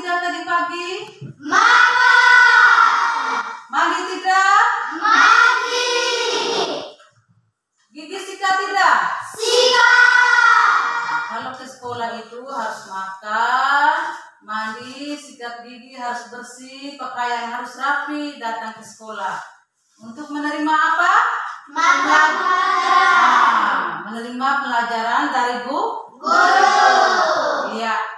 sikat tadi pagi? Mama. Mandi tidak? Mandi. Gigi sikat tidak? Sikat. Kalau ke sekolah itu harus makan, mandi, sikat gigi harus bersih, pakaian harus rapi, datang ke sekolah. Untuk menerima apa? Menerima pelajaran dari guru. Iya.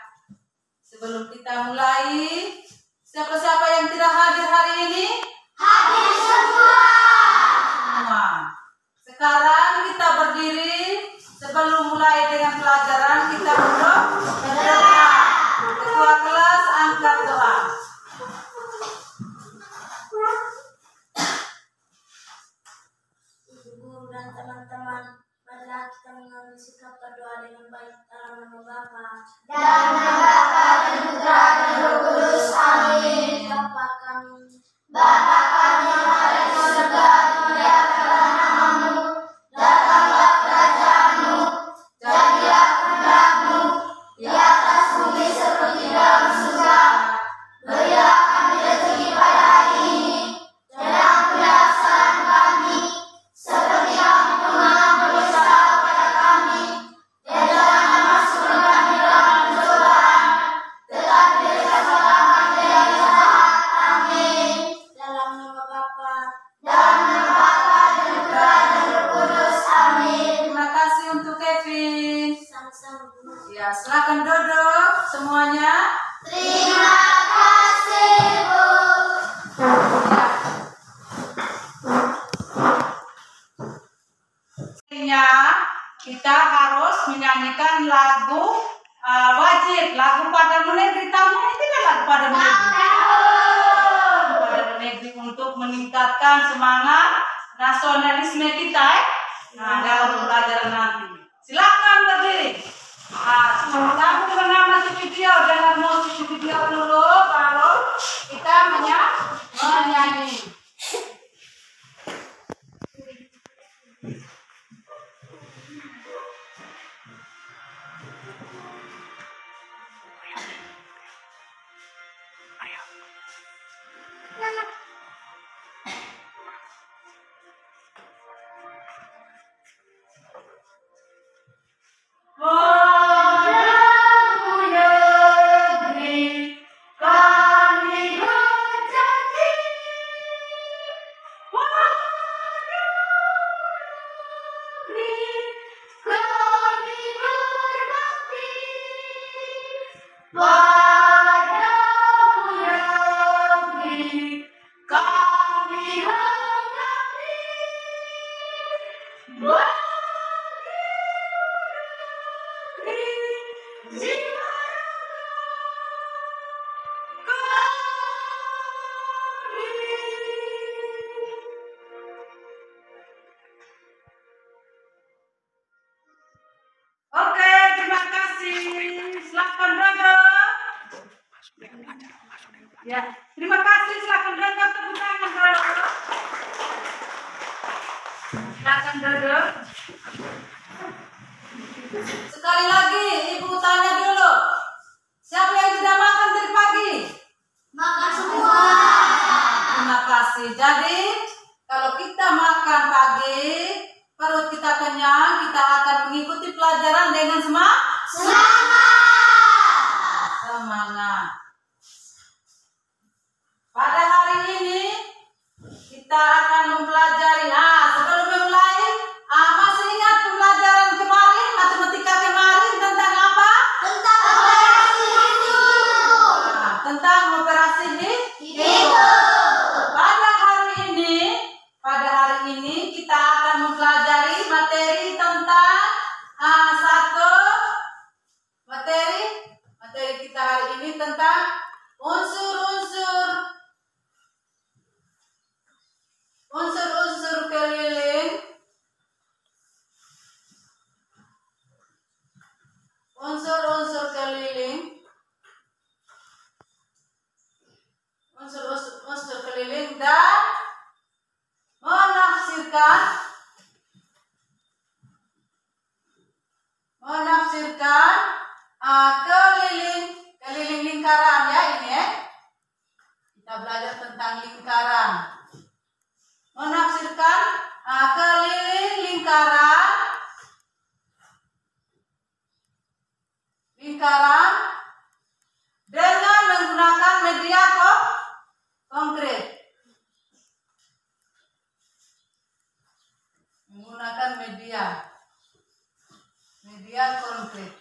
Sebelum kita mulai, siapa-siapa yang tidak hadir hari ini? Hadir semua. Sekarang kita berdiri. Sebelum mulai dengan pelajaran, kita berdoa. Ketua kelas angkat doa. Ibu guru dan teman-teman, marilah kita mengambil sikap berdoa dengan baik dalam nama Bapa dan Bapa dan Putra dan Roh Kudus. Amin. Bapa kami yang ada di surga, dimuliakanlah namamu, datanglah kerajaanmu, jadilah kehendakmu di atas bumi seperti dalam surga. Berilah kami rezeki pada hari ini, dan ampunilah kesalahan kami, seperti kami pun mengampuni dosa kepada kami, dan janganlah masukkan kami dalam pencobaan, tetapi bebaskanlah kami dari jahat. Amin. Dalam nama Bapa dan Putra dan Roh Kudus. Amin. Terima kasih untuk Kevin. Sama-sama, Bu. Ya, silakan duduk semuanya. Terima kasih, Bu. Ya, kita harus menyanyikan lagu wajib, lagu Padamu Negeri. Tahu ini tidak lagu Padamu Negeri? Padamu Negeri untuk meningkatkan semangat nasionalisme kita dalam pelajaran nanti. Silakan berdiri. Kamu pernah masuk video, dengar musik video dulu, baru kita menyanyi. Padamu negeri kami berjanji, padamu negeri kami berbakti, padamu negeri kami mengabdi. Oke, terima kasih. Silakan duduk. Ya, terima kasih. Silakan duduk. Tepuk tangan dulu. Silakan duduk. Sekali lagi, Ibu tanya dulu. Siapa yang tidak makan dari pagi? Makan semua. Terima kasih. Jadi, kalau kita makan pagi, perut kita kenyang, kita akan mengikuti pelajaran dengan semangat. Pada hari ini, kita akan mempelajari. Sebelum memulai, masih ingat pembelajaran kemarin, matematika kemarin tentang apa? Tentang operasi hidup. Tentang operasi Hidup. Pada hari ini kita akan mempelajari materi tentang materi kita hari ini tentang unsur-unsur keliling. Unsur-unsur keliling dan menafsirkan keliling lingkaran, ya ini tentang lingkaran. Menafsirkan keliling lingkaran dengan menggunakan media konkret. Menggunakan media konkret.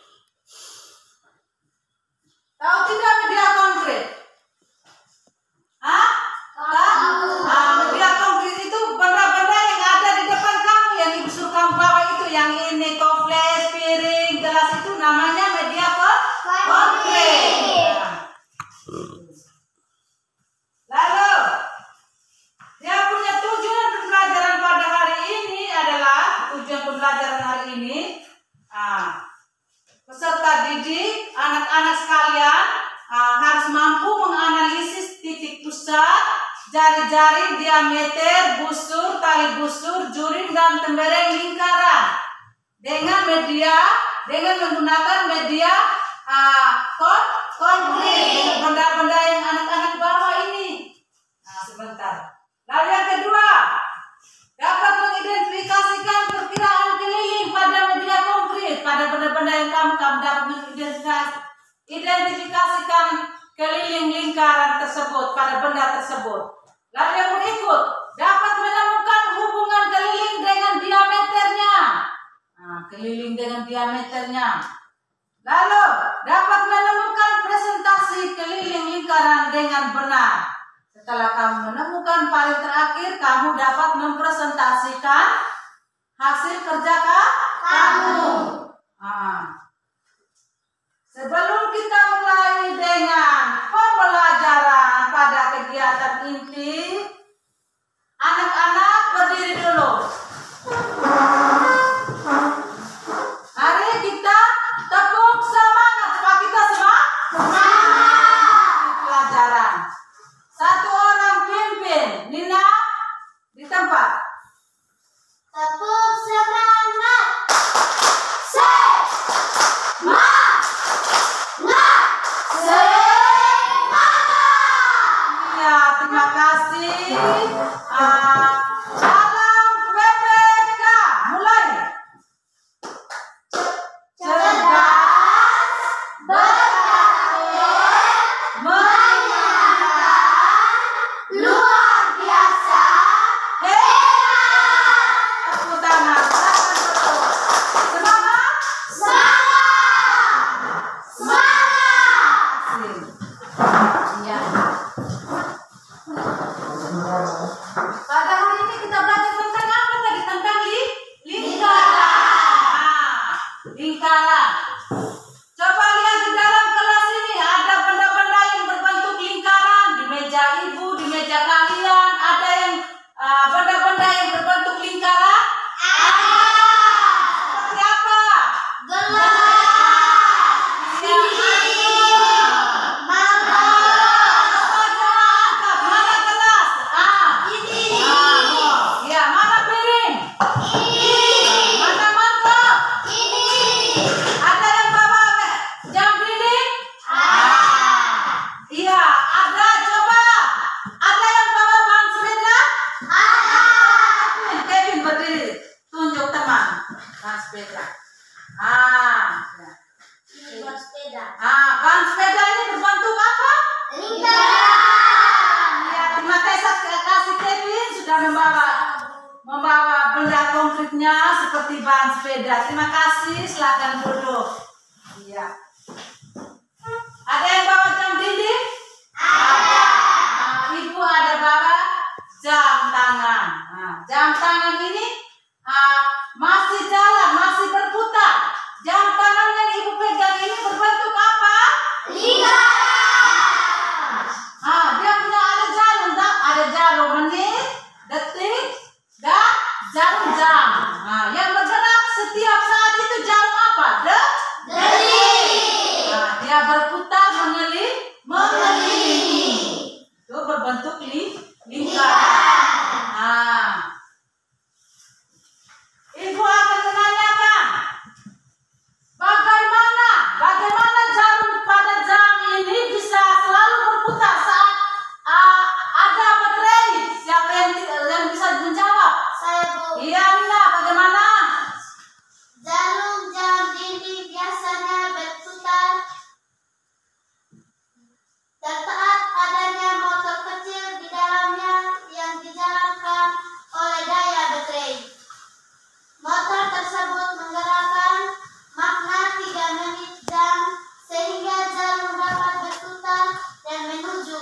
Tahu tidak media konkret? Media konkret itu benda-benda yang ada di depan kamu, yang ibu suruh kamu bawa itu, yang ini toples, piring, gelas, itu namanya media konkret. Lalu dia punya tujuan pembelajaran pada hari ini adalah peserta didik, anak-anak sekalian harus mampu menganalisis titik pusat, jari-jari, diameter, busur, tali busur, juring, dan tembereng lingkaran dengan menggunakan media konkret, benda-benda yang anak-anak bawa ini. Sebentar. Lalu yang kedua, dapat mengidentifikasikan perkiraan keliling pada media konkret, pada benda-benda yang kamu dapat mengidentifikasikan keliling lingkaran tersebut pada benda tersebut. Lalu yang berikut, dapat menemukan hubungan keliling dengan diameternya. Keliling dengan diameternya. Lalu dapat menemukan presentasi keliling lingkaran dengan benar. Setelah kamu menemukan paling terakhir, kamu dapat mempresentasikan hasil kerja kamu. Sebelum kita mulai dengan pembelajaran pada kegiatan inti, anak-anak berdiri dulu. Mari kita tepuk semangat. Pak, kita semangat pelajaran. Satu orang pimpin. Nina di tempat. Tepuk semangat. Ya, terima kasih. Salam PPK. Mulai. Cerdas, berkarir, menyenangkan, luar biasa, hebat. Tepuk tangan. Semangat. Iya. Pada hari ini kita belajar tentang apa tadi? Tentang lingkaran. Lingkaran. Coba lihat di dalam kelas ini ada benda-benda yang berbentuk lingkaran. Di meja ibu, di meja kalian ada yang benda-benda yang berbentuk lingkaran. Seperti apa? Mana gelas? Ya, mana piring? Mana mangkok? Ada yang bawa jam dinding? Iya, ada. Coba. Ada yang bawa ban sepeda? Kevin berdiri. Tunjuk teman. Ban sepeda. Ya. Ban sepeda ini berbentuk apa? Ya, terima kasih Kevin sudah membawa benda konkretnya seperti ban sepeda. Terima kasih, silakan duduk. Iya. Ada yang bawa jam dinding? Ada. Ibu ada bawa jam tangan. Jam tangan ini masih jalan, masih berputar. Jam tangan yang ibu pegang ini berbentuk apa? Dia punya ada jarum menit, detik, dan jarum jam. Yang bergerak setiap saat itu jarum apa? Detik.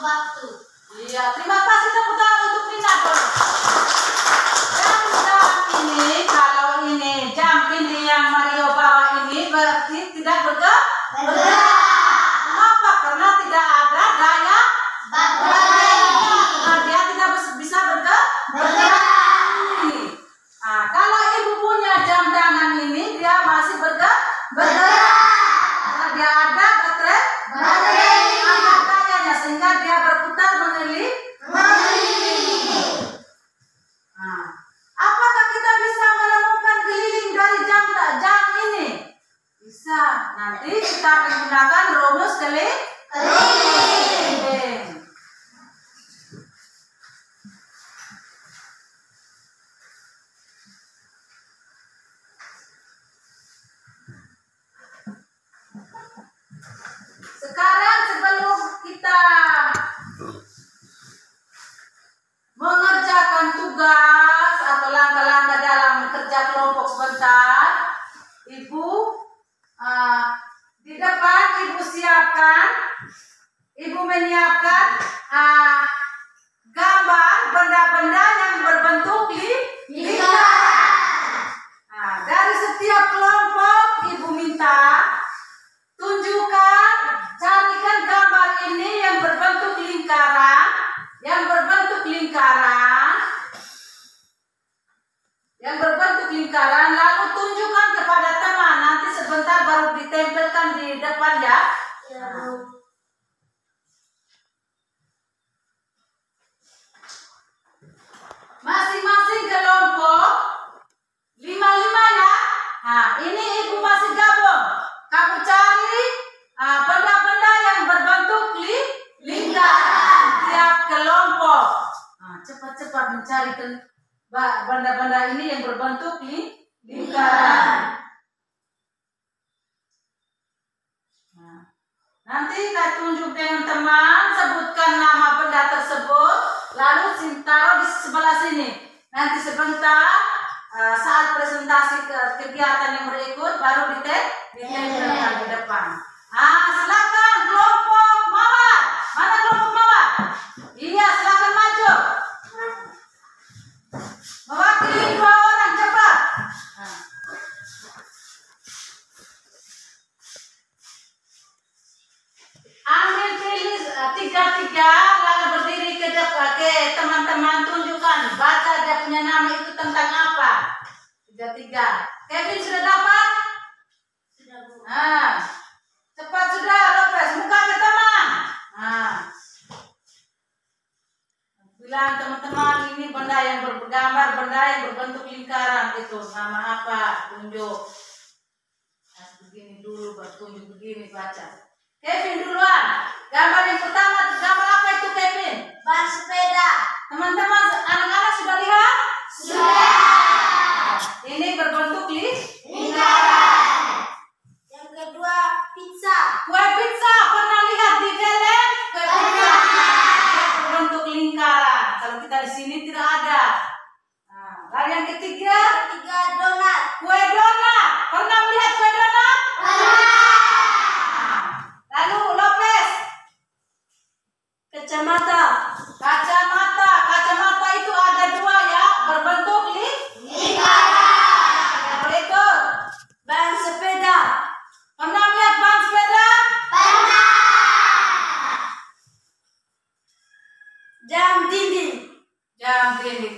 waktu. Iya, terima kasih tepuk tangan untuk Nina dong. Jam ini, kalau ini jam ini yang Mario bawa ini berarti tidak bergerak. Kenapa? Karena tidak ada daya baterai. Karena dia tidak bisa bergerak. Nah, kalau ibu punya jam tangan ini, dia masih bergerak. Karena dia ada baterai. Ada dayanya sehingga dia berputar mengelilingi. Nah, apakah kita bisa menemukan keliling dari jam ini? Bisa. Nanti kita menggunakan rumus keliling. Sekarang sebelum kita mengerjakan tugas atau langkah-langkah dalam kerja kelompok sebentar, Ibu di depan Ibu menyiapkan gambar benda-benda yang berbentuk lingkaran. Nah, dari setiap kelompok Ibu minta tunjukkan, carikan gambar ini yang berbentuk lingkaran, lalu tunjukkan kepada teman. Nanti sebentar baru ditempelkan di depan ya. Masing-masing kelompok 5 ya. Nah, ini Ibu masih gabung. Kamu cari benda-benda yang berbentuk lingkaran tiap kelompok. Nah, cepat-cepat mencari benda-benda ini yang berbentuk lingkaran. Nah, nanti kita tunjuk dengan teman, sebutkan nama benda tersebut, lalu taruh di sebelah sini. Nanti sebentar saat presentasi kegiatan yang berikut baru ditempelkan di depan. Silakan kelompok mawar. Mana kelompok mawar? Iya, silakan maju. Mewakili 2 orang, cepat. Ambil pilih 3 lalu berdiri ke depan ke teman-teman, tunjukkan baca dia punya nama itu tentang apa. 3. Kevin sudah dapat? Sudah, Bu. Cepat sudah, Lopez, buka ke teman. Bilang teman-teman, ini benda yang bergambar, benda yang berbentuk lingkaran itu nama apa? Tunjuk. Begini dulu, baru tunjuk begini baca. Kevin duluan. Gambar yang pertama, gambar apa itu Kevin? Ban sepeda. Teman-teman, anak-anak sudah lihat? Sudah. Ini berbentuk lingkaran. Yang kedua, pizza. Kue pizza, pernah lihat di film? Kue pizza berbentuk lingkaran. Kalau kita di sini tidak ada. Lalu yang ketiga, donat. Kue donat. Pernah melihat kue donat? Lalu Lopez, Kacamata. Kacamata itu ada 2 ya, berbentuk lingkaran. Yang berikut, Ban sepeda. pernah melihat ban sepeda? Pernah. Jam dinding.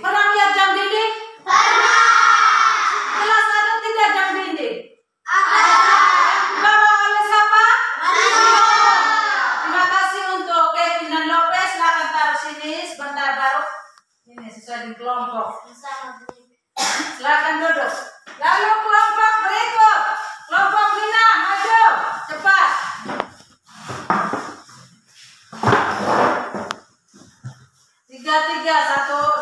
Pernah melihat jam dinding? Pernah. Kelas ada tidak jam dinding? Ada. Dibawa oleh siapa? Mario. Terima kasih untuk Kevin dan Lopez. Silakan taruh sini sebentar baru. Ini sesuai di kelompok. Silakan duduk. Lalu kelompok berikut. Kelompok Lina, maju. Cepat. 3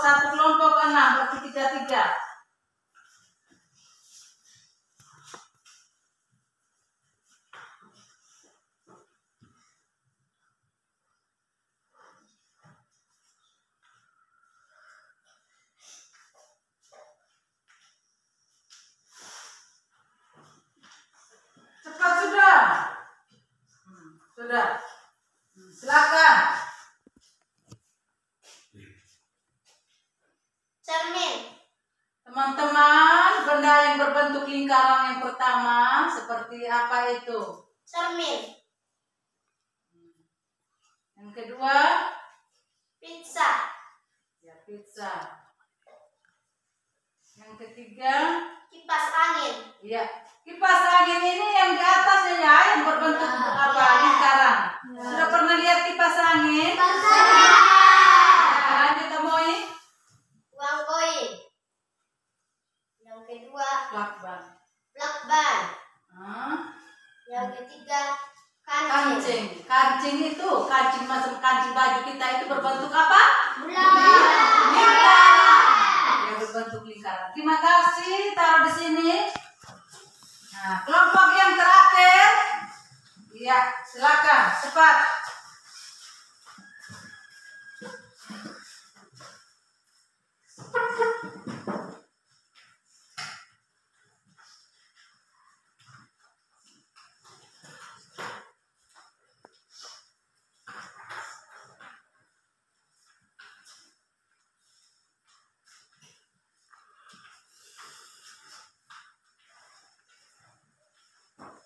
satu kelompok 6 berarti 3. Cepat sudah. Sudah. Silakan. Cermin. Teman-teman, benda yang berbentuk lingkaran yang pertama seperti apa itu? Cermin. Yang kedua? Pizza. Ya, pizza. Yang ketiga? Kipas angin. Iya, kipas angin ini yang di atasnya ya, yang berbentuk apa? Lingkaran. Sudah pernah lihat kipas angin? Lanjut, Amoy. Uang koin. Yang kedua, Lakban. lakban. Yang ketiga, kancing. Kancing. Kancing itu, kancing macam kancing baju kita itu berbentuk apa? Bulan. Lingkaran. Yang berbentuk lingkaran. Terima kasih, taruh di sini. Nah, kelompok yang terakhir. Iya, silakan, cepat.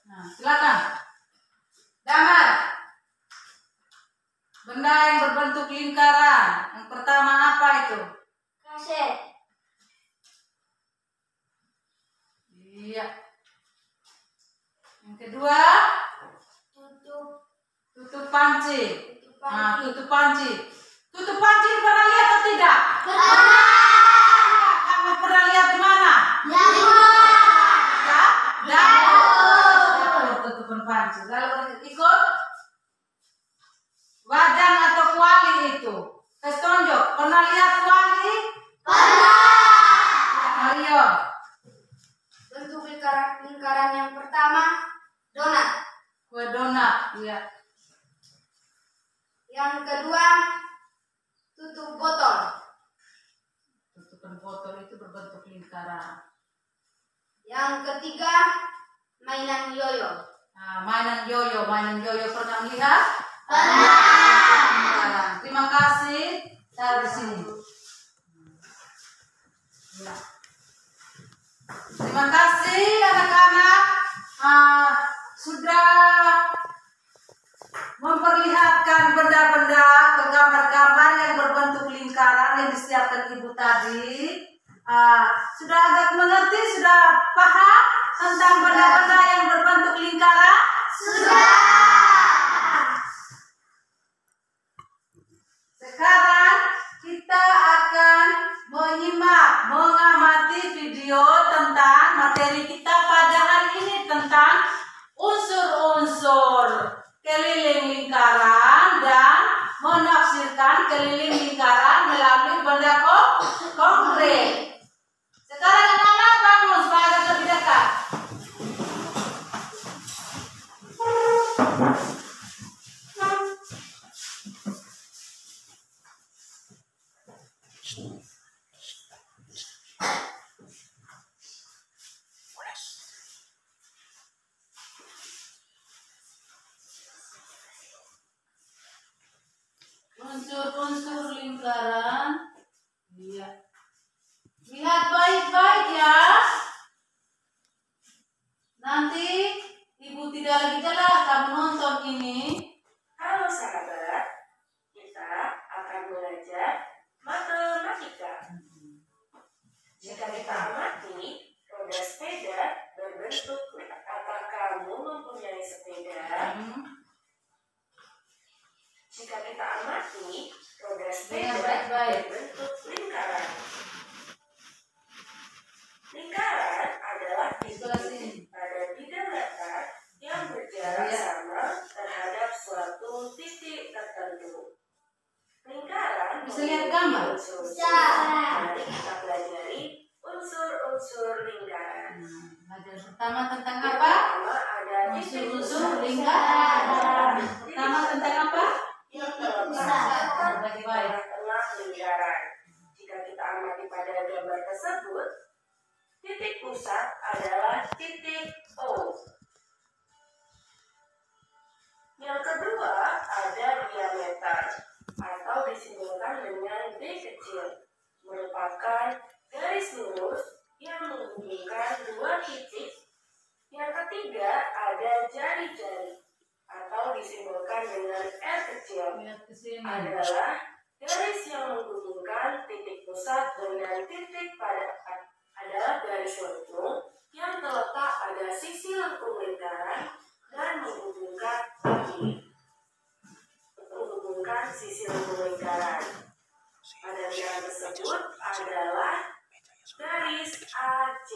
Nah, silakan. Damar. Benda yang berbentuk lingkaran. Yang pertama apa itu? Kaset. Iya. Yang kedua? Tutup panci. Nah, tutup panci. Tutup panci pernah lihat atau tidak? Kamu pernah lihat di mana? Dapur. Tutupan panci. Lalu ikut wajan atau kuali itu. Tes tunjuk. Pernah lihat kuali? Mario. Bentuk lingkaran yang pertama, donat. Kue donat. Iya. Yang kedua, tutup botol. Tutupan botol itu berbentuk lingkaran. Yang ketiga, mainan yoyo. Nah, mainan yoyo pernah melihat? Pernah. Terima kasih. Taruh di sini. Ya. Terima kasih anak-anak. Sudah memperlihatkan benda-benda atau gambar-gambar yang berbentuk lingkaran yang disiapkan ibu tadi. Sudah agak mengerti, sudah paham tentang benda-benda yang berbentuk lingkaran? Sudah. Sekarang kita akan mengamati video tentang materi kita pada hari ini tentang unsur-unsur keliling lingkaran dan menafsirkan keliling lingkaran melalui benda konkret. Sekarang anak-anak bangun supaya agak lebih dekat. Unsur-unsur lingkaran. Iya. Lihat baik-baik ya. Nanti ibu tidak lagi jelas kamu nonton ini. Halo sahabat, kita akan belajar matematika. Jika kita amati roda sepeda berbentuk, apakah kamu mempunyai sepeda? Jika kita amati roda sepeda berbentuk lingkaran. Lingkaran adalah titik pada bidang datar yang berjarak sama terhadap suatu titik tertentu. Lingkaran Bisa lihat gambar? Mari kita pelajari unsur-unsur lingkaran. Pelajaran pertama tentang apa? Pertama ada titik Unsur-unsur pusat. lingkaran. Pertama tentang apa? Titik pusat Baik-baik. tengah lingkaran. Jika kita amati pada gambar tersebut, titik pusat adalah titik O. Yang kedua ada diameter atau disimbolkan dengan D kecil, merupakan Lihat ke sini. adalah garis yang menghubungkan titik pusat dengan titik adalah garis lengkung yang terletak pada sisi lengkung lingkaran dan menghubungkan sisi lengkung lingkaran. Pada lingkaran tersebut adalah garis AC.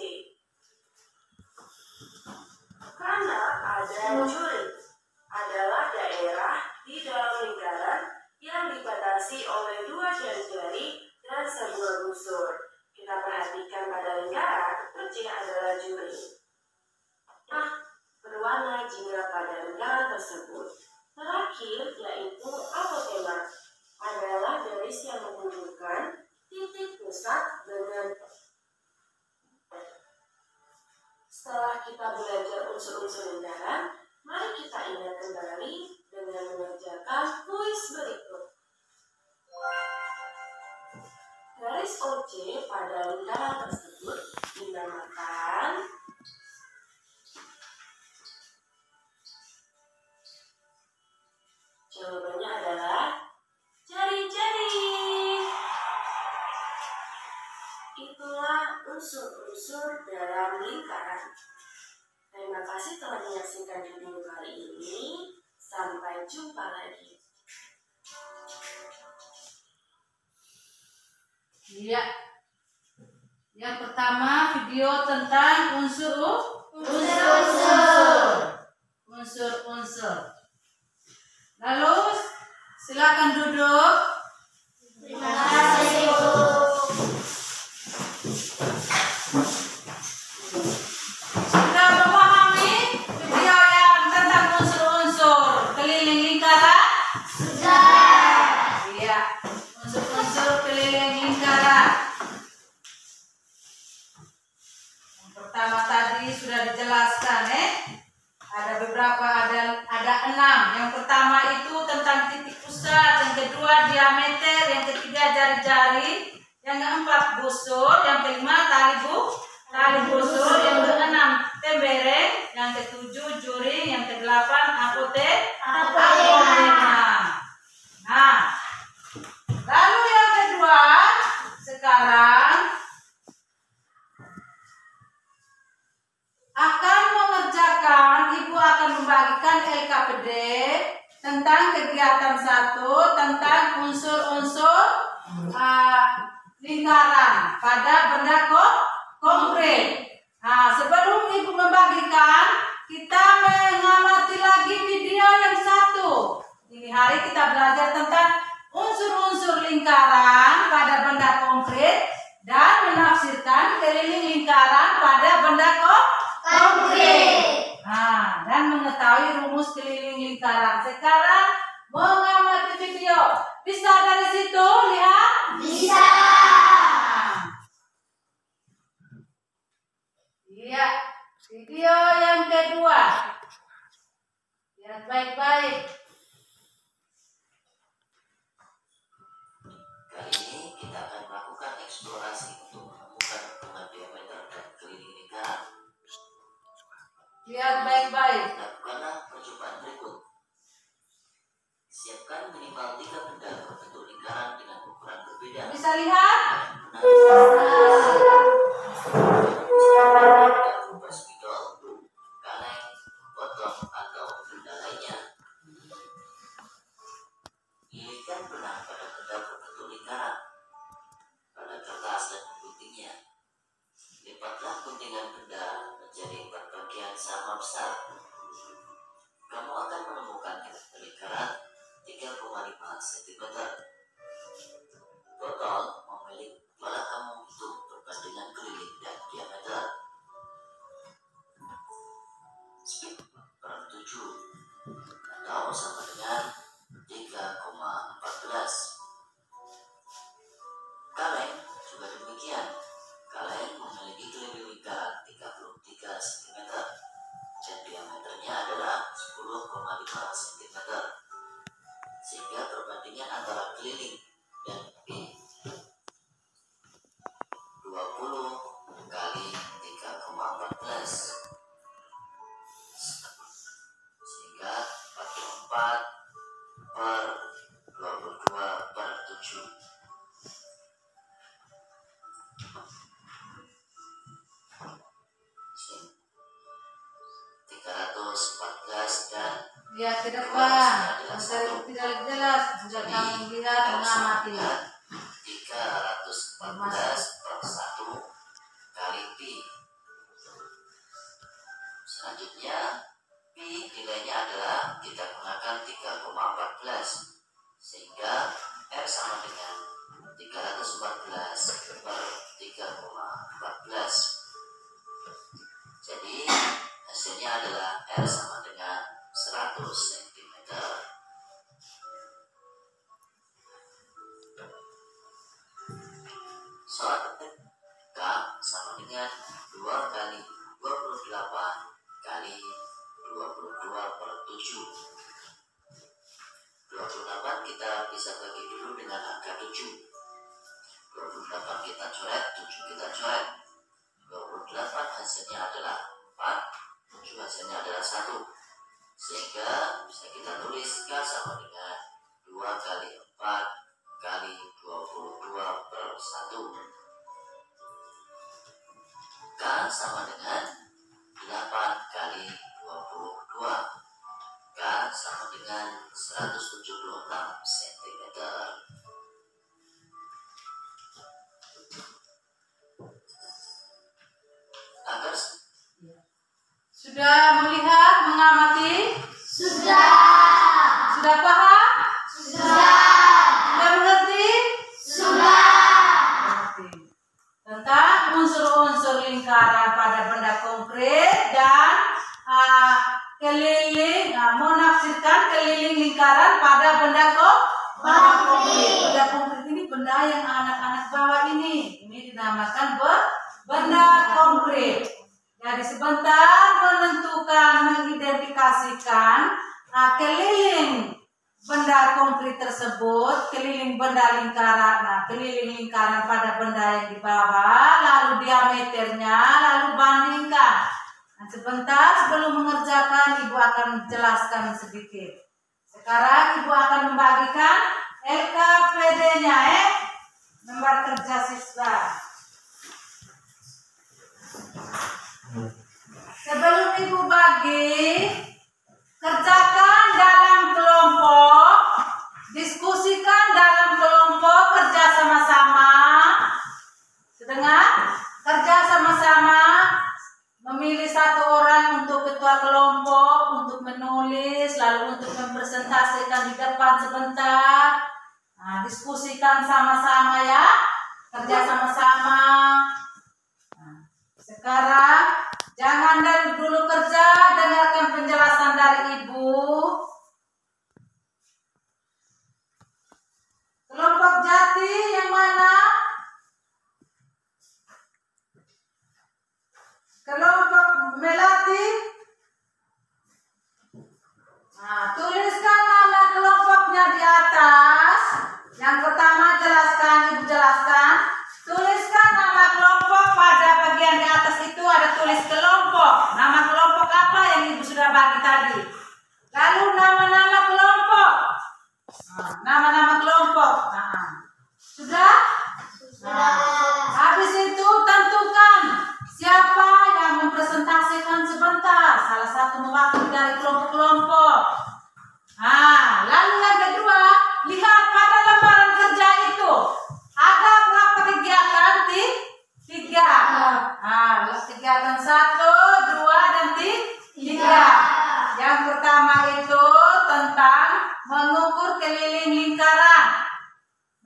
Karena ada juring adalah daerah di dalam lingkaran yang dibatasi oleh dua jari dan sebuah busur. Kita perhatikan pada lingkaran, percik adalah juring. Nah, berwarna jingga pada lingkaran tersebut. Terakhir, yaitu apotema, adalah garis yang menghubungkan titik pusat dengan. Setelah kita belajar unsur-unsur lingkaran, mari kita ingat kembali dengan mengerjakan kuis berikut. Garis OC pada lingkaran tersebut dinamakan jawabannya adalah jari-jari. Itulah unsur-unsur dalam lingkaran. Terima kasih telah menyaksikan video kali ini. Sampai jumpa lagi. Iya. Yang pertama video tentang unsur-unsur. Lalu silakan duduk. Terima kasih, Bu. Sudah memahami video yang tentang unsur-unsur keliling lingkaran? Sudah. Iya, unsur-unsur keliling lingkaran. Yang pertama tadi sudah dijelaskan, ada beberapa, ada 6. Yang pertama itu tentang titik pusat, yang kedua diameter, yang ketiga jari-jari, yang keempat busur, yang kelima tali busur, yang keenam tembereng, yang ketujuh juring, yang kedelapan apotema. Nah, lalu yang kedua sekarang akan mengerjakan, Ibu akan membagikan LKPD tentang kegiatan 1 tentang unsur-unsur lingkaran pada benda konkret. Nah, sebelum Ibu membagikan, kita mengamati lagi video yang 1. Ini hari kita belajar tentang unsur-unsur lingkaran pada benda konkret dan menafsirkan keliling lingkaran pada benda konkret. Nah, dan mengetahui rumus keliling lingkaran. Sekarang mengamati video. Bisa dari situ lihat? Bisa. Iya, video yang kedua. Lihat baik-baik. Kali ini kita akan melakukan eksplorasi untuk menemukan hubungan diameter dan keliling lingkaran. Lihat baik-baik. Lakukanlah percobaan berikut. Siapkan minimal 3 benda berbentuk lingkaran dengan ukuran berbeda. Bisa lihat? Berupa spidol, kaleng, botol, atau benda lainnya. Pilihkan benang pada benda berbentuk lingkaran pada kertas dan guntingnya. Lipatlah guntingan benda menjadi 4 bagian sama besar. Kamu akan menemukan lingkaran 3,5 cm. Botol memiliki kepala kamu itu perbandingan keliling dan diameter. Speed per 7 atau sama dengan 3,14. Kaleng juga demikian. Kaleng memiliki keliling lingkaran 33 cm dan diameternya adalah 10,5 cm. Sehingga perbandingan antara keliling dan P 20 kali 3,14 sehingga 44 per 7. Dan lihat ke depan, mencari bukti jelas, sudah kamu lihat, mengamati. 314/1 kali pi. Selanjutnya, pi nilainya adalah kita gunakan 3,14 sehingga R sama dengan 314/3,14. Jadi hasilnya adalah R sama dengan 100 cm. Soal K sama dengan 2 kali 28 kali 22/7. 28 kita bisa bagi dulu dengan angka 7. 28 kita coret, 7 kita coret. 28 hasilnya adalah 4, 7 hasilnya adalah 1. Sehingga bisa kita tulis K sama dengan 2 kali 4 kali 22/1. K sama dengan 8 kali 22. K sama dengan 176 cm. Agar sudah melihat, mengamati? Sudah. Sudah paham? Sudah. Sudah mengerti? Sudah. Mengerti. Tentang unsur-unsur lingkaran pada benda konkret dan keliling, menafsirkan keliling lingkaran pada benda konkret. Benda konkret ini benda yang anak-anak bawa ini dinamakan benda konkret. Jadi sebentar menentukan, mengidentifikasikan keliling benda konkret tersebut, keliling benda lingkaran, keliling lingkaran pada benda yang di bawah, lalu diameternya, lalu bandingkan. Sebentar sebelum mengerjakan, Ibu akan jelaskan sedikit. Sekarang Ibu akan membagikan LKPD-nya, lembar kerja siswa. Sebelum Ibu bagi, kerjakan dalam kelompok, diskusikan dalam kelompok, kerja sama-sama. Sedengar? Kerja sama-sama, memilih satu orang untuk ketua kelompok, untuk menulis, lalu untuk mempresentasikan di depan sebentar. Diskusikan sama-sama ya, kerja sama-sama. Sekarang jangan dulu kerja, dengarkan penjelasan dari Ibu. Kelompok Jati yang mana? Kelompok Melati. Tuliskan nama kelompoknya di atas. Yang pertama jelaskan, Ibu jelaskan. Tuliskan nama kelompok pada bagian di atas itu ada tulis kelompok. Nama kelompok apa yang Ibu sudah bagi tadi. Lalu nama-nama kelompok. Nama-nama kelompok. Sudah? Habis itu tentukan siapa yang mempresentasikan sebentar. Salah satu mewakili dari kelompok-kelompok. Lalu yang kedua, lihat pada lembaran kerja itu. Ada berapa kegiatan? 3. Kegiatan 1, 2, dan 3. Yang pertama itu tentang mengukur keliling lingkaran.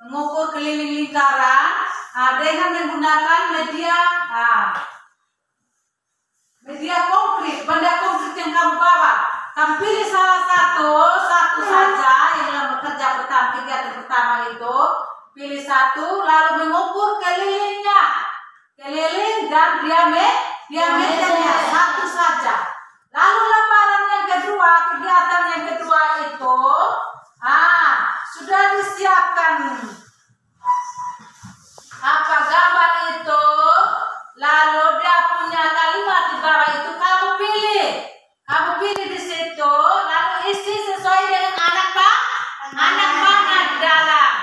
Mengukur keliling lingkaran dengan menggunakan media konkret, benda konkret yang kamu bawa. Kamu pilih salah satu saja yang dalam bekerja pertama, kegiatan pertama itu. Pilih satu, lalu mengukur kelilingnya. Keliling dan diameternya satu saja. Lalu lembaran yang kedua, kegiatan yang kedua itu sudah disiapkan apa gambar itu, lalu dia punya kalimat di bawah itu kamu pilih di situ, lalu isi sesuai dengan anak mana di dalam.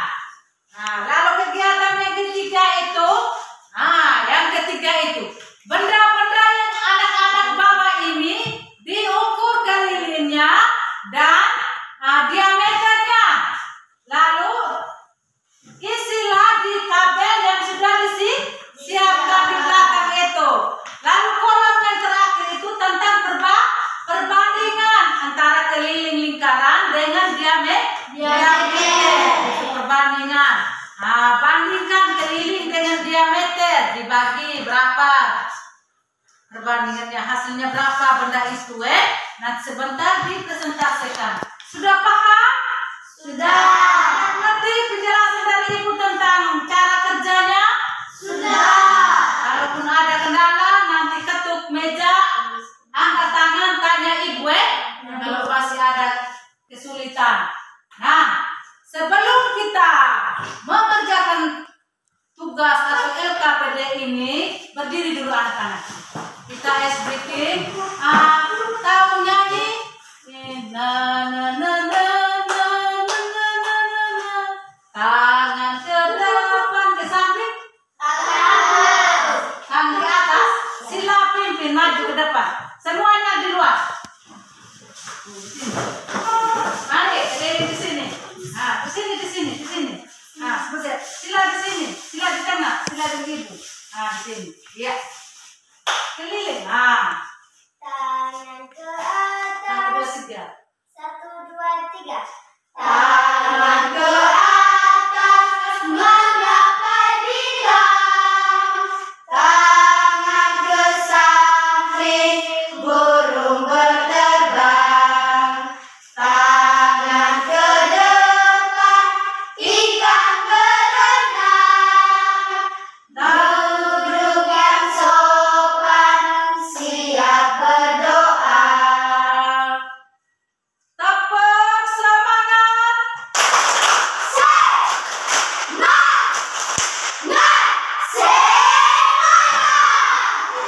perbandingannya hasilnya berapa benda itu nanti sebentar dipresentasikan. Sudah paham? Sudah. Ngerti penjelasan dari ibu tentang cara kerjanya? Sudah. Kalaupun ada kendala nanti ketuk meja, angkat tangan, tanya ibu kalau masih ada kesulitan. Nah, sebelum kita mengerjakan tugas atau LKPD ini, berdiri dulu anak-anak. Kita SBK, tahu nyanyi? Na na na na na na na na na. Tangan ke depan, ke samping, tangan ke atas, sila pimpin maju ke depan. Semuanya di luar. Mari, keliling di sini. Nah, di sini, di sini, di sini. Nah, sila di sini, sila di tengah, sila di ibu. Nah, di sini. Iya. Keliling. Nah. Tangan ke 1, 2, atas. 3. 1, 2, 3. Tangan ke atas, Menggapai bidang. tangan ke samping, burung berterbang. Tangan ke depan, Ikan berenang. duduk Yang sopan, siap berdoa. tepuk semangat.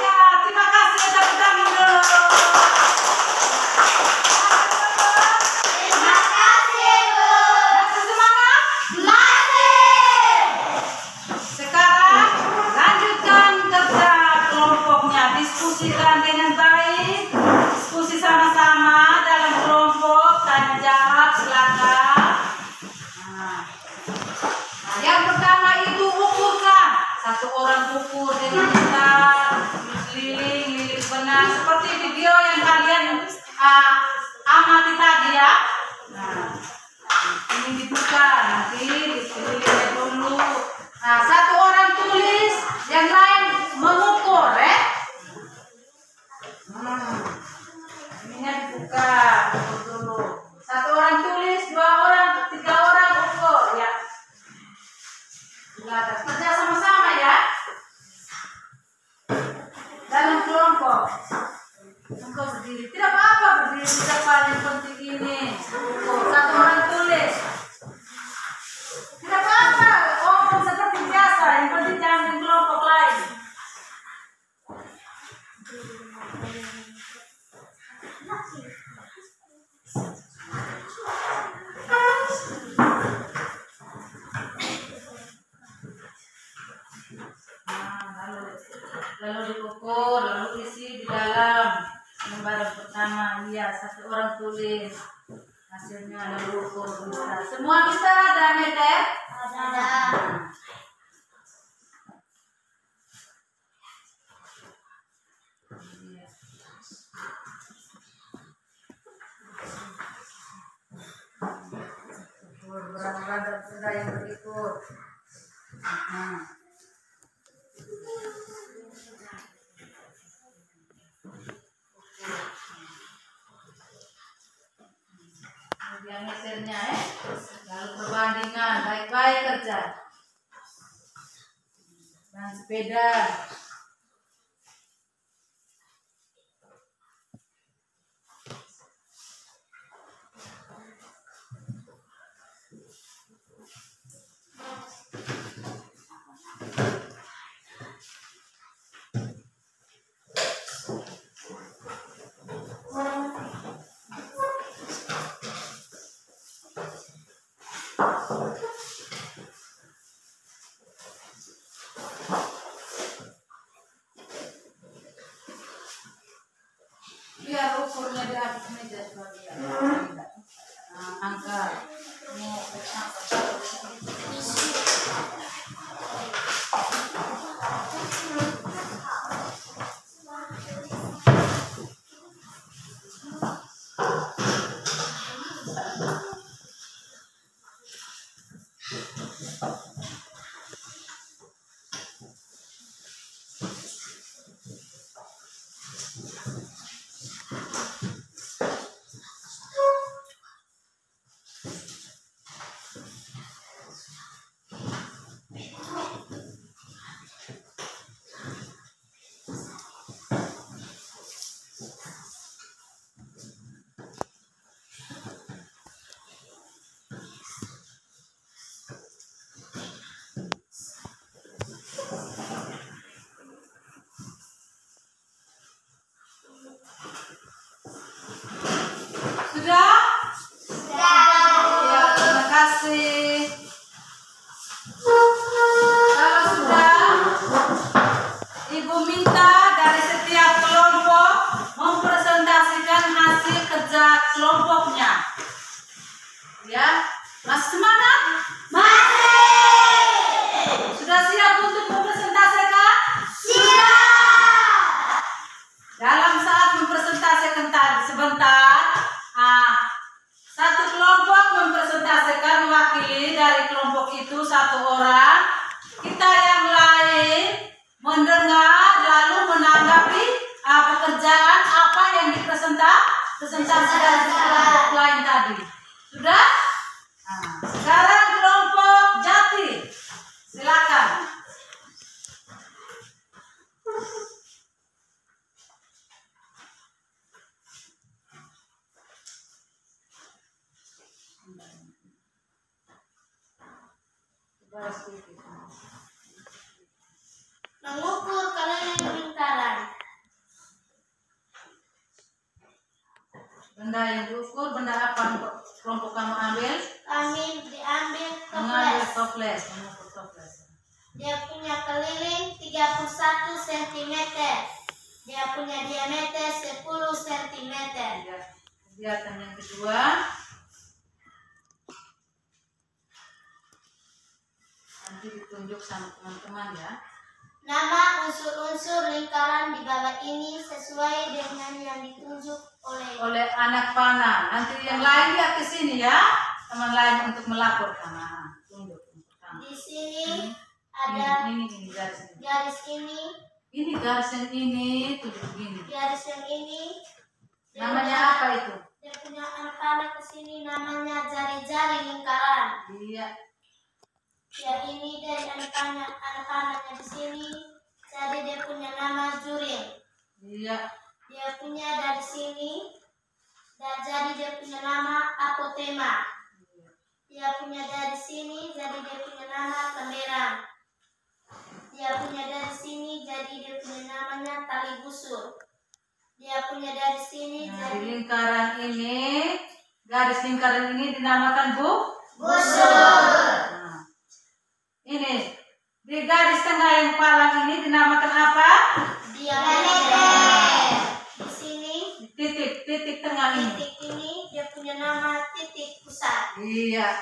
Ya, terima kasih. Tepuk tangan dulu. Terima kasih, Bu. Masih semangat? Masih. Sekarang lanjutkan kerja kelompoknya. Diskusikan dengan baik. Diskusi sama-sama dalam kelompok. Tanya jawab silakan. Nah, yang pertama itu ukurkan. Satu orang ukur dengan besar, liling benang seperti video yang kalian amati tadi ya. Nah, ini dibuka nanti dikelilingnya dulu. Nah, satu orang tulis, yang lain mengukur ininya dibuka, ukur dulu. Satu orang tulis, 2 orang, 3 orang ukur ya. Kerja sama-sama ya. Dalam kelompok. Engkau berdiri, tidak apa-apa berdiri di depan, yang penting ini. Ukur. Satu orang tulis. Tidak apa-apa, ngomong seperti biasa, yang penting jangan di kelompok lain. Nah, lalu dikukur, lalu isi di dalam lembaran pertama. Iya, satu orang tulis hasilnya, lalu ukur bisa. Semua bisa ada meter? Ada. Iya. Ukur berat-berat sudah yang berikut. Nah. Kemudian mesernya lalu perbandingan baik-baik kerja dan sepeda. Biar ukurnya di atas meja sebagian. Nah, angkat. orang. Kita yang lain mendengar lalu menanggapi pekerjaan apa yang dipresentasikan di kelompok lain tadi. Sudah? Nah, sekarang kelompok Jati, silakan. Mengukur keliling lingkaran. Benda yang diukur, benda apa kelompok kamu ambil? Kami diambil Mengambil toples. toples, mengukur toples. Dia punya keliling 31 cm. Dia punya diameter 10 cm. Kegiatan yang kedua. Nanti ditunjuk sama teman-teman ya. Nama unsur-unsur lingkaran di bawah ini sesuai dengan yang ditunjuk Oleh anak panah. Nanti yang lain lihat ke sini ya. Teman lain untuk melaporkan. Nah, tunjuk. di sini. Ada Ini garis ini. garis ini, Ini garis yang ini tunjuk begini. garis yang ini. Namanya apa itu? Dia punya anak panah ke sini, namanya jari-jari lingkaran. Iya. Ya ini dari anak panahnya di sini. Jadi dia punya nama juring. Iya. Dia punya dari sini. Dan jadi dia punya nama apotema. Dia punya dari sini, jadi dia punya nama kenderang. Dia punya dari sini, jadi dia punya namanya tali busur. Dia punya dari sini, Nah, jadi di lingkaran ini, garis lingkaran ini dinamakan busur. Nah, ini di garis tengah yang palang ini dinamakan apa? Diameter. Di sini Titik tengah ini. titik ini dia punya nama titik pusat. Iya.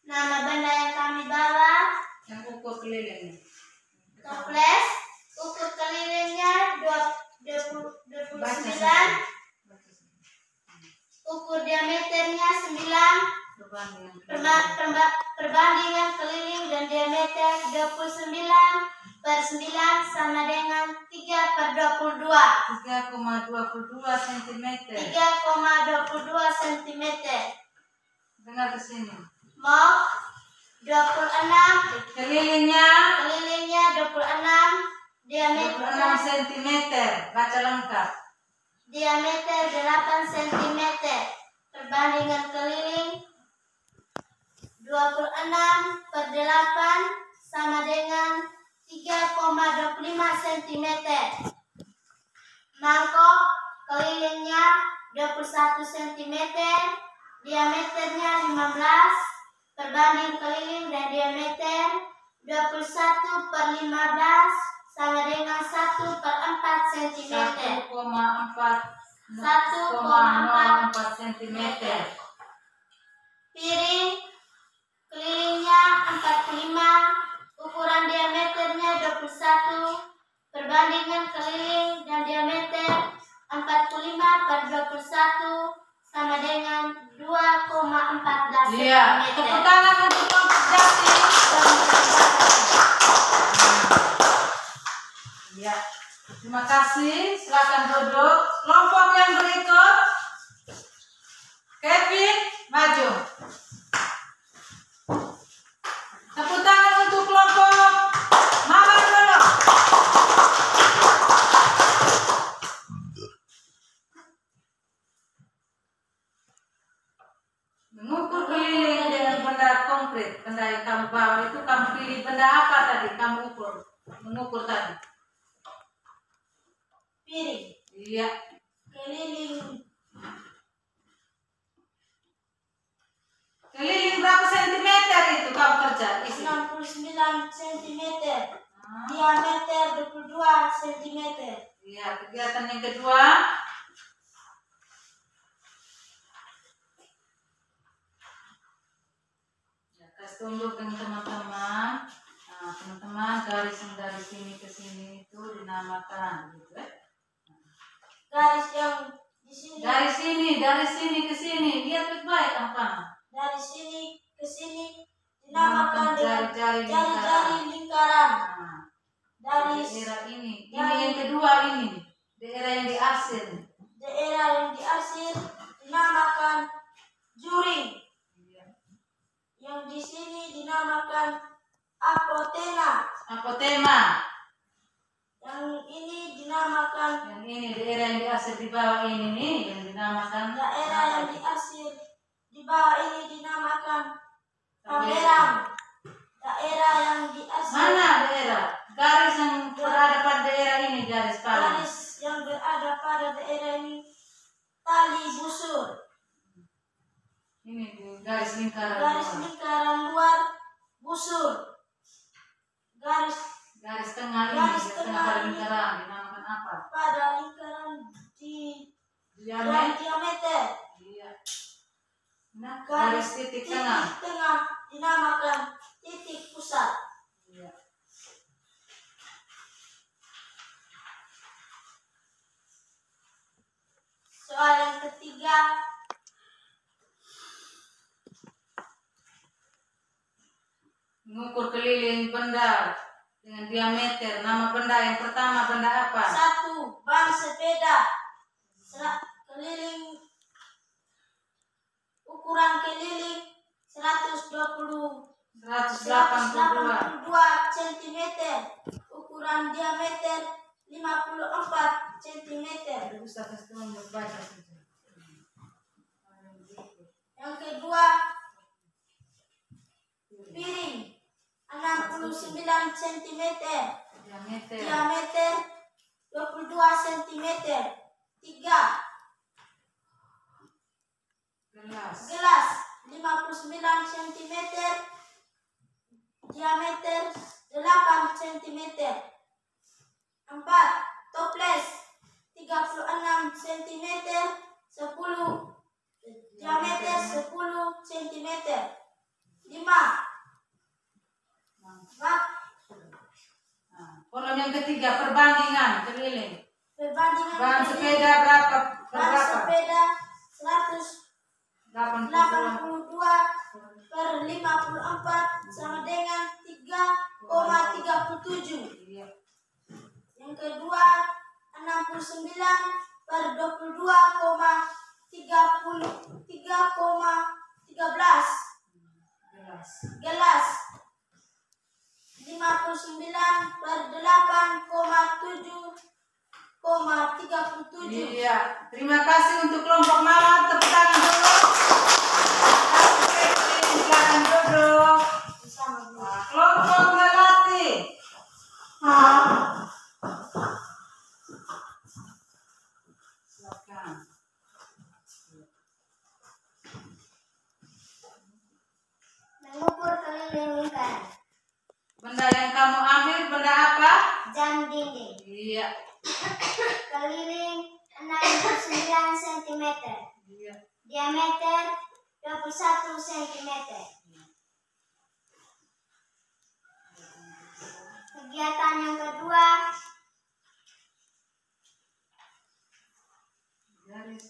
Nama benda yang kami bawa Yang ukur keliling. toples. Ukur kelilingnya 29. Ukur diameternya 9. Perbandingan keliling dan diameter 29/9 sama dengan 3/22. 3,22 cm. 3,22 cm. Dengar ke sini. Mau 26. Kelilingnya Kelilingnya 26. 26 Diameternya cm. Baca lengkap. diameter 8 cm. Perbandingan keliling 26/8 sama dengan 3,25 cm. Mangkok kelilingnya 21 cm. Diameternya 15. Perbanding keliling dan diameter 21/15 sama dengan 1/4 cm. 1,4 cm. Piring kelilingnya 45, ukuran diameternya 21, perbandingan keliling dan diameter 45/21 sama dengan 2,14 cm. Iya, tepuk tangan untuk kelompok Jati. Iya, terima kasih. Silakan duduk. Kelompok yang berikut, Kevin, maju. Tepuk tangan untuk kelompok Mama dulu. Mengukur keliling dengan benda konkret, benda yang kamu bawa itu kamu pilih benda apa tadi? Kamu ukur, mengukur tadi. Piring Iya. keliling Keliling berapa sentimeter itu kamu kerja? Isi. 69 cm. Diameter 22 cm. Iya, kegiatan yang kedua. Ya, kasih tunjuk dengan teman-teman. Nah, teman-teman garis yang dari sini ke sini itu dinamakan dinamakan gitu ya. Garis yang di sini. Dari sini ke sini. Lihat baik-baik apa? Dari sini ke sini dinamakan dengan jari-jari lingkaran. Nah, Dari daerah ini yang kedua ini daerah yang diarsir. Daerah yang diarsir dinamakan juring. Yang di sini dinamakan apotema. Yang ini dinamakan Daerah yang diarsir di bawah ini nih yang dinamakan daerah yang diarsir di bawah ini dinamakan kamerang. Daerah yang diarsir. Mana daerah? Garis yang berada pada daerah ini garis paling. Garis yang berada pada daerah ini tali busur. Ini garis lingkaran. Garis lingkaran luar busur. Garis tengah ini, garis tengah tengah pada ini lingkaran dinamakan apa? pada lingkaran di diameter. Iya. Nah, Garis garis titik tengah. dinamakan titik pusat. Iya. Soal yang ketiga, Mengukur keliling benda dengan diameter. Nama benda yang pertama benda apa? 1. Ban sepeda. Keliling ukuran keliling 182 cm. Ukuran diameter 54 cm. Yang kedua, piring 69 cm. Diameter 22 cm. 3. Gelas 59 cm. Diameter 8 cm. 4. Toples 36 cm. 10. Diameter 10 cm. 5. Kolom yang ketiga perbandingan keliling. Perbandingan Ban keliling. sepeda berapa? Ban sepeda 182 per 54 sama dengan 3,37. Yang kedua 69 per 22,13. Gelas 59 per 8,7,37. Iya. Terima kasih untuk kelompok mawar. Tepuk tangan dulu. Silakan duduk. Nah, kelompok melati. Silakan. Mengukur keliling lingkaran. Benda yang kamu ambil benda apa? Jam dinding. Iya. Keliling 69 cm. Iya. Diameter 21 cm. Kegiatan yang kedua,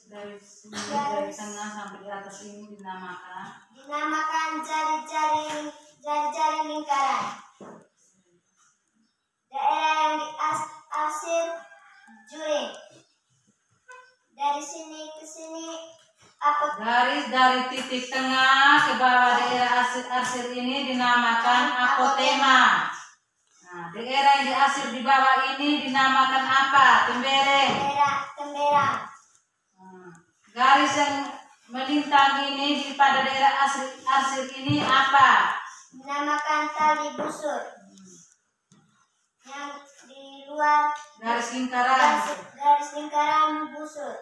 dari sini dari tengah sampai di atas ini dinamakan jari-jari lingkaran. Daerah yang diarsir juring. Dari sini ke sini garis dari titik tengah ke bawah daerah arsir ini dinamakan apotema. Nah, daerah yang diarsir di bawah ini dinamakan apa? Tembereng. temberang. Garis yang melintang ini di pada daerah arsir ini apa? Dinamakan tali busur. Yang di luar Garis lingkaran. garis lingkaran busur.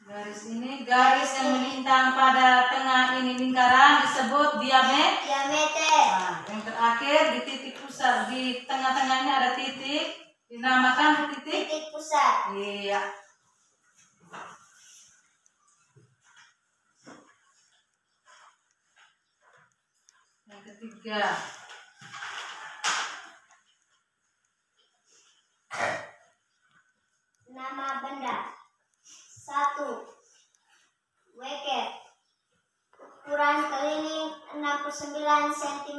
Garis ini garis yang melintang pada tengah ini lingkaran disebut Diameter. Nah, yang terakhir di titik pusat di tengah-tengahnya ada titik dinamakan Titik pusat. Iya. Yang ketiga cm.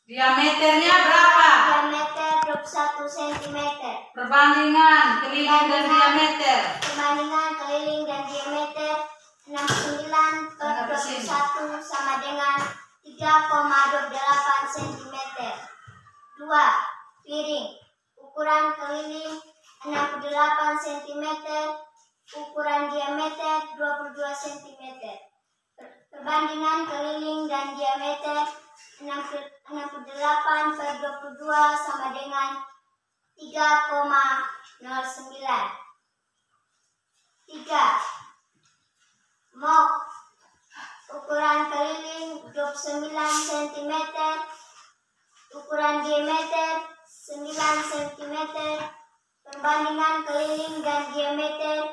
Diameternya berapa? Diameter 21 cm. Perbandingan keliling dan diameter. Perbandingan keliling dan diameter 69 per 21 sama dengan 3,28 cm. 2. Piring. Ukuran keliling 68 cm. Ukuran diameter 22 cm. Perbandingan keliling dan diameter 68 per 22 sama dengan 3,09. 3. Mok. Ukuran keliling 29 cm. Ukuran diameter 9 cm. Perbandingan keliling dan diameter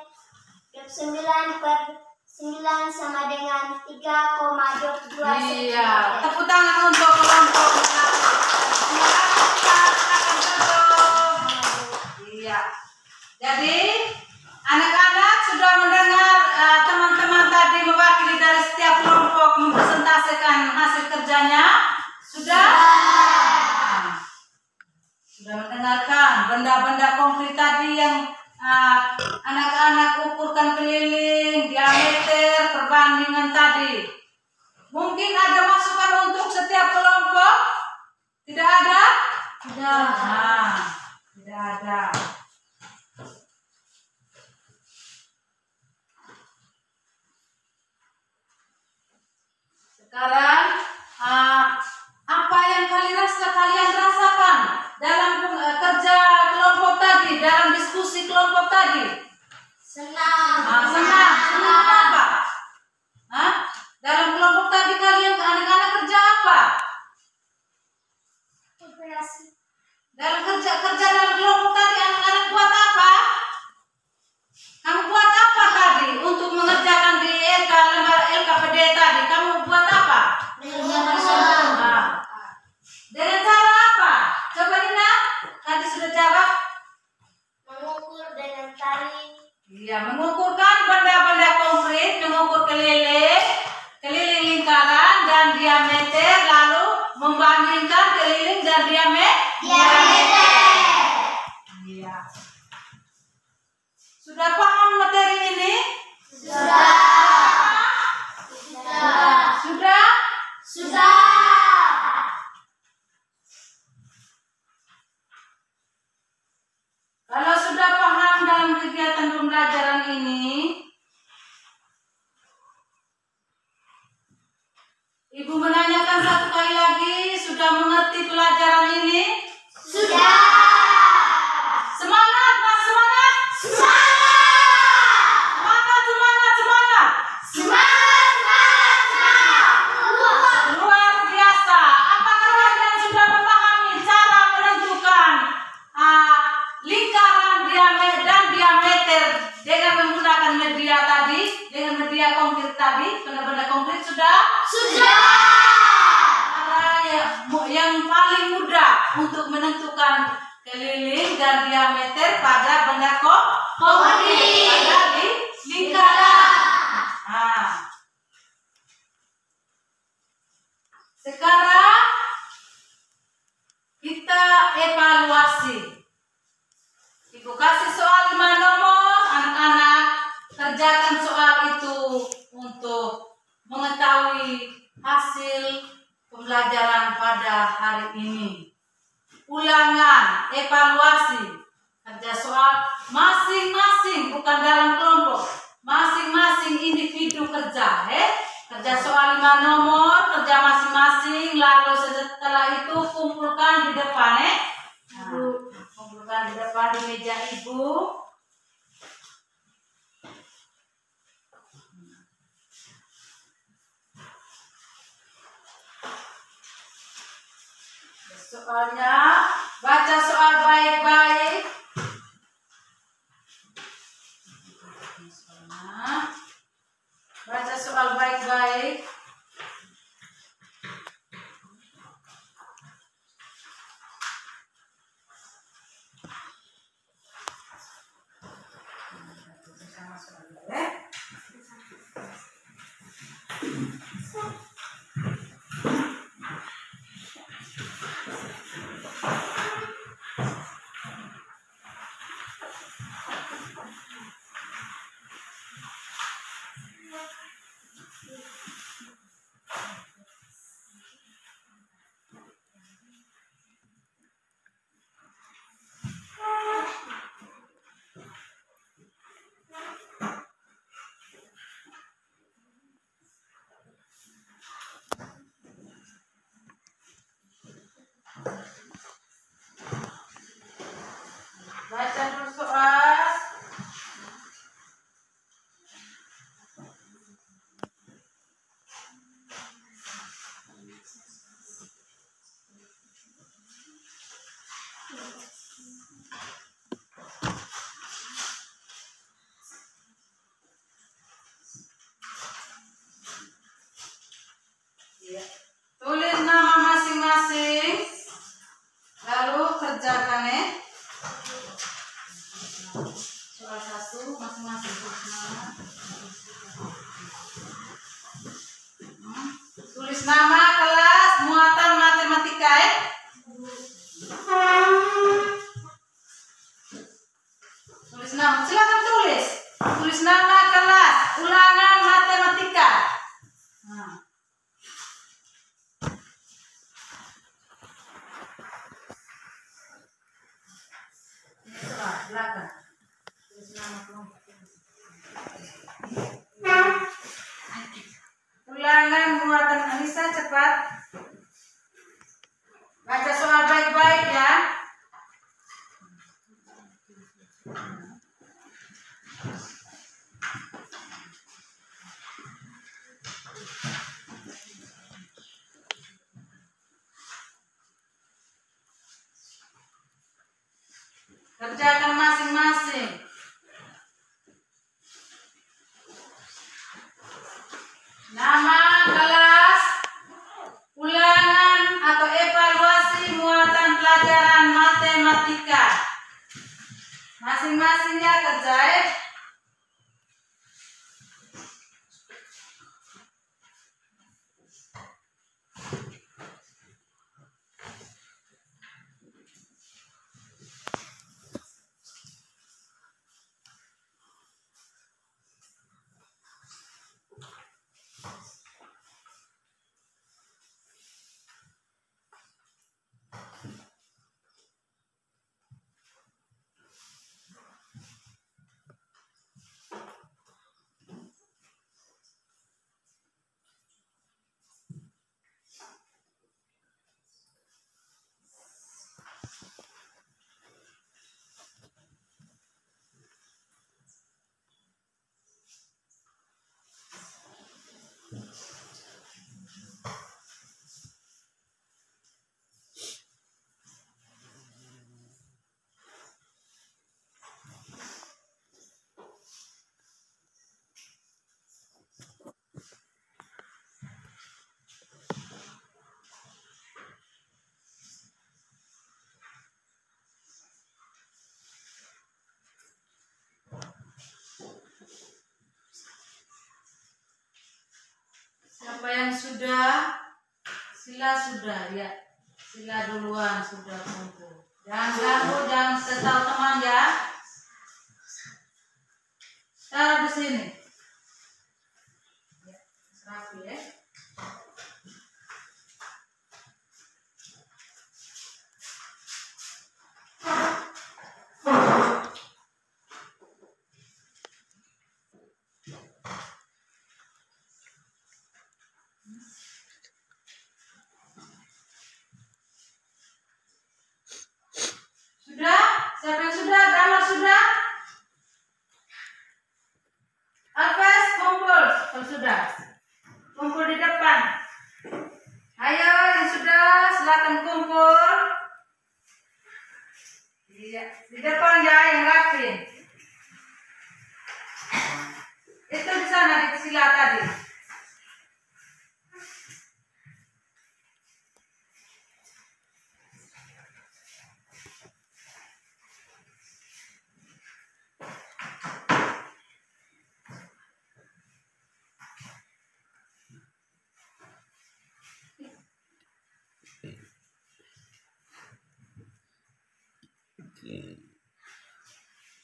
29 per 9 sama dengan 3,22 cm. Iya, tepuk tangan untuk kelompok mengaku. Terima kasih, kita akan tutup. Iya. Jadi anak-anak sudah mendengar teman-teman tadi mewakili dari setiap kelompok mempresentasikan hasil kerjanya. Sudah? Sudah mendengarkan benda-benda konkret tadi yang anak-anak ukurkan keliling, diameter, perbandingan tadi. Mungkin ada masukan untuk setiap kelompok? Tidak ada? Tidak. Tidak ada. Sekarang apa yang kalian rasakan dalam kerja kelompok tadi, dalam diskusi kelompok tadi? Senang. Senang kenapa? Dalam kelompok tadi kalian anak-anak kerja apa? Dalam kerja dalam kelompok tadi anak-anak buat apa? Kamu buat apa tadi untuk mengerjakan di LKPD tadi? Kamu buat apa? Dengan cara apa? Coba Nina, tadi sudah jawab. Mengukur dengan tali. Iya, mengukurkan benda-benda konkret, mengukur keliling lingkaran dan diameter, lalu membandingkan keliling dan diameter. Iya. Sudah paham materi ini? Sudah? Kalau sudah paham dalam kegiatan pembelajaran ini, Ibu menanyakan satu kali lagi, sudah mengerti pelajaran ini? Sudah. Semangat, Mas, semangat! Luar biasa. Apakah kalian sudah memahami cara menentukan lingkaran dan diameter dengan menggunakan media tadi, dengan media konkret tadi, benda-benda konkret sudah? Yang paling mudah untuk menentukan keliling dan diameter pada benda konkret, pada lingkaran. Sekarang kita evaluasi. Ibu kasih soal 5 nomor, anak-anak kerjakan soal itu untuk mengetahui hasil pembelajaran pada hari ini. Ulangan, evaluasi, kerja soal masing-masing, bukan dalam kelompok, masing-masing individu kerja. Kerja soal 5 nomor, kerja masing-masing, lalu setelah itu kumpulkan di depan. Kumpulkan di depan di meja ibu. Soalnya, baca soal baik-baik. Baca soal baik-baik. Sama soal, Ya. Tulis nama masing-masing, lalu kerjakan ya. Soal 1 masing-masing tulis nama. Tulis nama kelas muatan matematika ya. Tulis nama, silakan tulis. Tulis nama kelas ulangan matematika. Nah. Belakang. Tulis nama kelompok. Ulangan muatan Anissa, cepat. Baca soal baik-baik ya. Kerjakan masing-masing. Nama kelas, ulangan atau evaluasi muatan pelajaran matematika. Masing-masingnya kerjain. Siapa yang sudah? Sila sudah ya. Sila duluan sudah kumpul. Jangan ganggu, jangan setahu teman ya. Taruh di sini. Ya, rapi ya. Sudah? Siapa yang sudah? Gambar sudah? Alves, kumpul. Kalau sudah, kumpul di depan. Ayo yang sudah, silakan kumpul. Iya, di depan ya yang rapi. Itu di sana di sila tadi.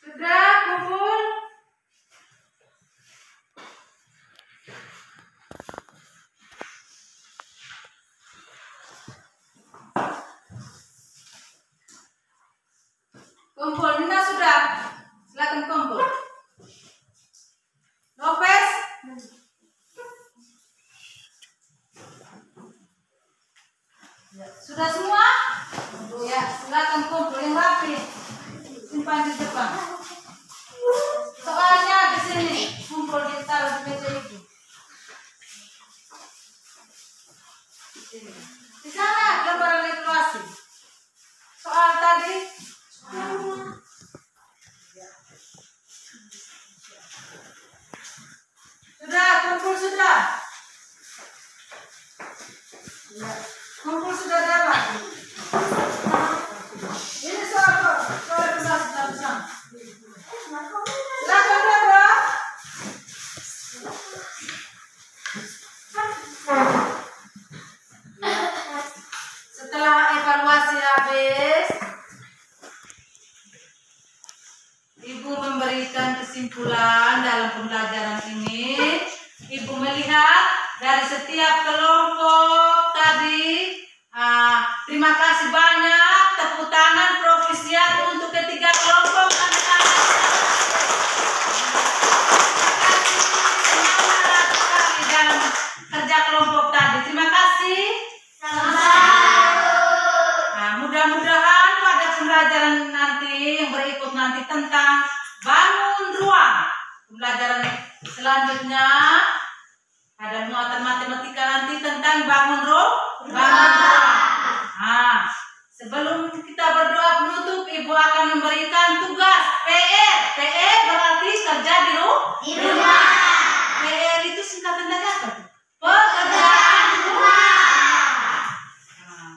Sudah kumpul? Kumpul, Nina sudah? Silakan kumpul. Lopez? Ya, sudah semua? Ya, silakan kumpul yang rapi. Simpan di depan. Soalnya di sini kumpul ditaruh di meja itu. Di sana gambaran evaluasi. Soal tadi pembelajaran nanti yang berikut nanti tentang bangun ruang. Pembelajaran selanjutnya ada muatan matematika nanti tentang bangun ruang. Nah, sebelum kita berdoa penutup, Ibu akan memberikan tugas PR. PR berarti kerja di rumah. PR itu singkatan dari apa? Pekerjaan rumah. Nah,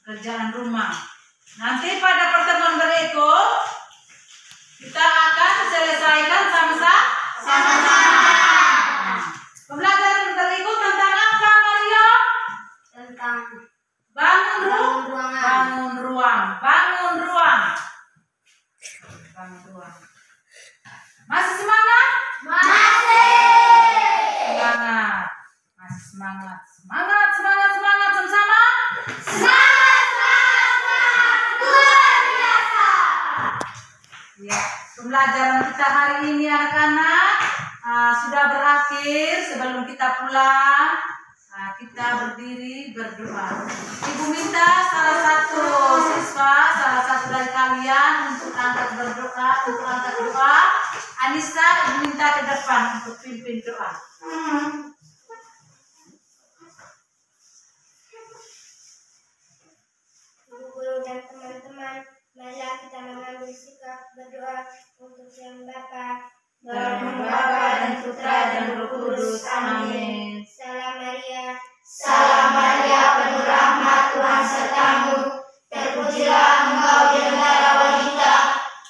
pekerjaan rumah. Nanti pada pertemuan berikut kita akan selesaikan sama-sama. Nah, pembelajaran berikut tentang apa, Mario? Tentang Bangun ruang. Masih semangat? masih. Semangat. Sama-sama. Luar biasa. Ya, pembelajaran kita hari ini anak-anak sudah berakhir. Sebelum kita pulang, kita berdiri berdoa. Ibu minta salah satu dari kalian untuk angkat doa. Anissa, Ibu minta ke depan untuk pimpin doa. Guru dan teman-teman, marilah kita mengambil sikap berdoa untuk Sang Bapa, Dan Putra dan Roh Kudus. Amin. Salam Maria, penuh rahmat, Tuhan sertamu. Terpujilah engkau di antara wanita,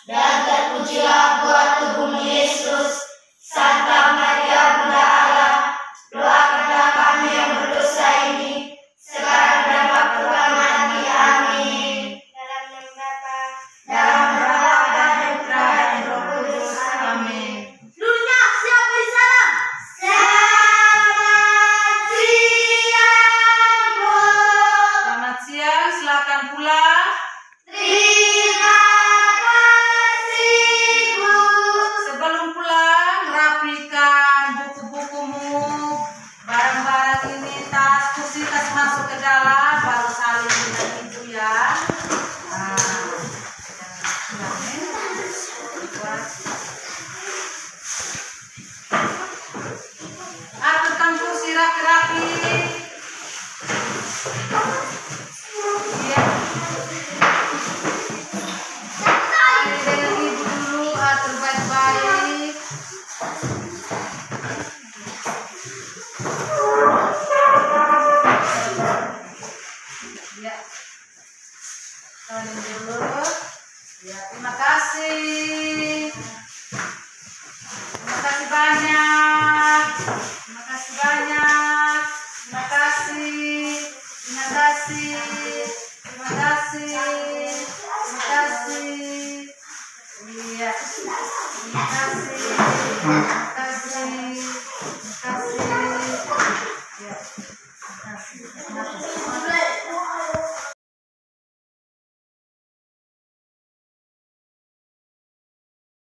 dan terpujilah buah tubuhmu Yesus. Santa Maria, Bunda Allah, doakanlah kami yang berdosa ini, sekarang dan waktu kami. Amin. Dalam nama Bapa dan Putra dan Roh Kudus. Amin. Dunia siap bersalam. Selamat siang, silakan pulang. Terima kasih, Bu. Sebelum pulang, rapikan buku-bukumu, barang-barang ini, tas, kursi, tas masuk ke dalam, baru saling dengan ibu ya. Aturkan kursi rapi-rapi. Iya. Dengan ibu dulu, atur baik-baik. Ya. Salim dulu. Ya, terima kasih. Terima kasih banyak.